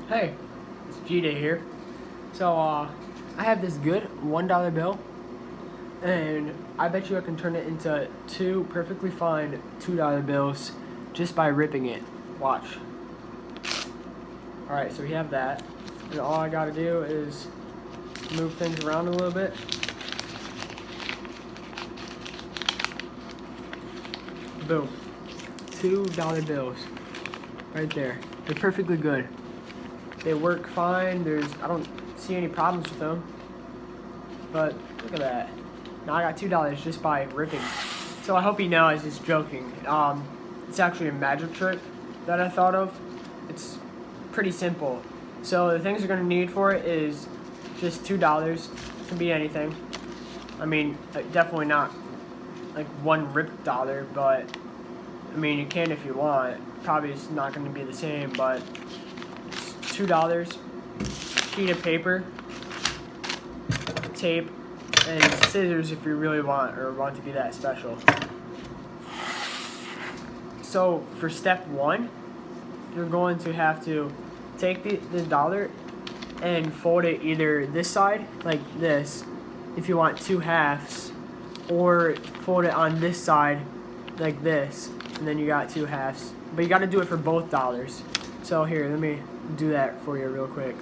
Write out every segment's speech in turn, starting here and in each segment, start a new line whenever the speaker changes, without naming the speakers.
Hey, it's GDae here. So, I have this good $1 bill, and I bet you I can turn it into two perfectly fine $2 bills just by ripping it. Watch. Alright, so we have that, and all I gotta do is move things around a little bit. Boom. $2 bills. Right there. They're perfectly good. They work fine. I don't see any problems with them. But look at that. Now I got $2 just by ripping. So I hope you know I was just joking. It's actually a magic trick that I thought of. It's pretty simple. So the things you're gonna need for it is just $2. It can be anything. I mean, definitely not like one ripped dollar, but I mean you can if you want. Probably it's not gonna be the same, but $2, sheet of paper, tape, and scissors if you really want to be that special. So for step one, you're going to have to take the dollar and fold it either this side, like this, if you want two halves, or fold it on this side, like this, and then you got two halves. But you got to do it for both dollars. So here, let me do that for you real quick.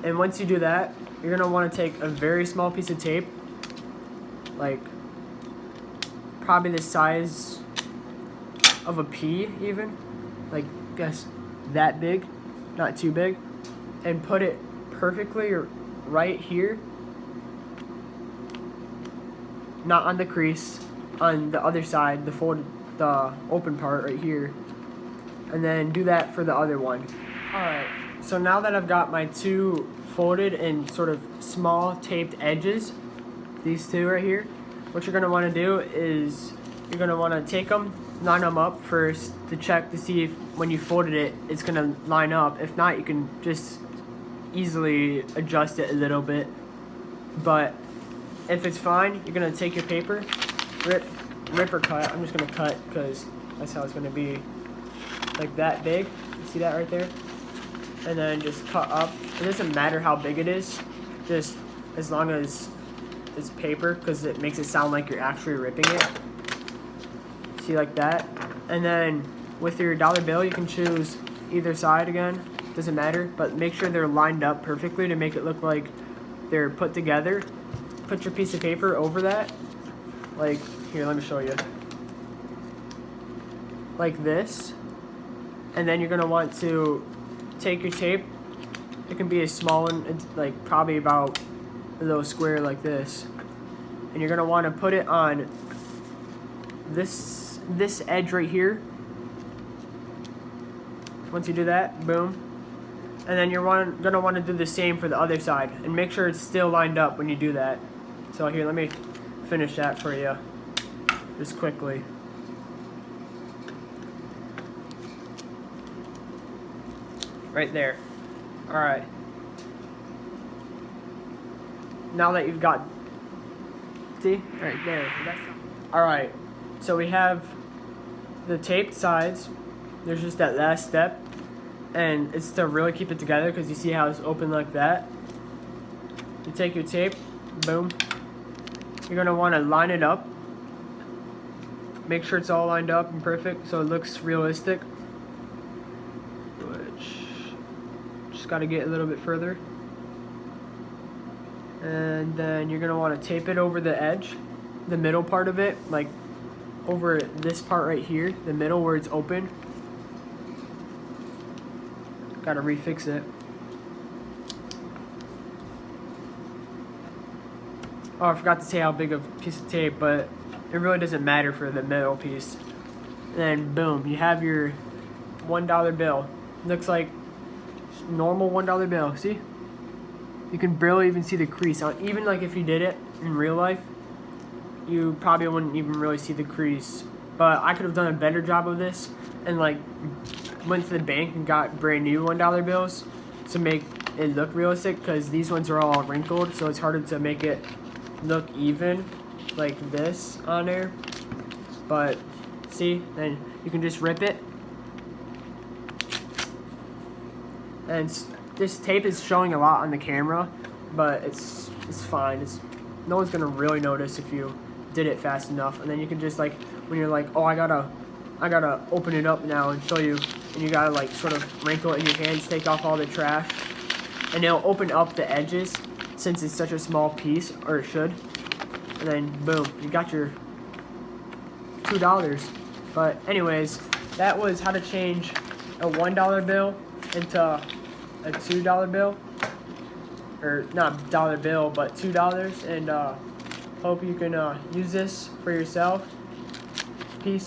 And once you do that, you're gonna want to take a very small piece of tape, like probably the size of a pea even, like guess that big, not too big, and put it perfectly right here, not on the crease, on the other side, the open part right here, and then do that for the other one. Alright, so now that I've got my two folded and sort of small taped edges, these two right here, what you're going to want to do is you're going to want to take them, line them up first to check to see if when you folded it, it's going to line up. If not, you can just easily adjust it a little bit. But if it's fine, you're going to take your paper, rip or cut. I'm just going to cut because that's how it's going to be, like that big. You see that right there? And then just cut up. It doesn't matter how big it is, just as long as it's paper, because it makes it sound like you're actually ripping it. See, like that. And then with your dollar bill, you can choose either side again, doesn't matter, but make sure they're lined up perfectly to make it look like they're put together. Put your piece of paper over that, like here, let me show you, like this. And then you're gonna want to take your tape. It can be a small one, it's like probably about a little square like this, and you're gonna want to put it on this edge right here. Once you do that, boom, and then you're gonna want to do the same for the other side, and make sure it's still lined up when you do that. So here, let me finish that for you just quickly. Right there. Alright. Now that you've got, see? Right there. Alright. So we have the taped sides. There's just that last step. And it's to really keep it together because you see how it's open like that. You take your tape. Boom. You're going to want to line it up. Make sure it's all lined up and perfect so it looks realistic. Got to get a little bit further, and then you're going to want to tape it over the edge, the middle part of it, like over this part right here, the middle where it's open. Got to refix it. Oh, I forgot to say how big a piece of tape, but it really doesn't matter for the middle piece. And then boom, you have your $1 bill. Looks like normal $1 bill. See, you can barely even see the crease on. Even like if you did it in real life, you probably wouldn't even really see the crease. But I could have done a better job of this and like went to the bank and got brand new $1 bills to make it look realistic, because these ones are all wrinkled, so it's harder to make it look even like this on there. But see, then you can just rip it And this tape is showing a lot on the camera, but it's fine. No one's gonna really notice if you did it fast enough. And then you can just like, when you're like, oh, I gotta open it up now and show you, and you gotta like sort of wrinkle it in your hands, take off all the trash, and it'll open up the edges since it's such a small piece, or it should. And then boom, you got your $2. But anyways, that was how to change a $1 bill into a $2 bill, or not dollar bill, but $2. And hope you can use this for yourself.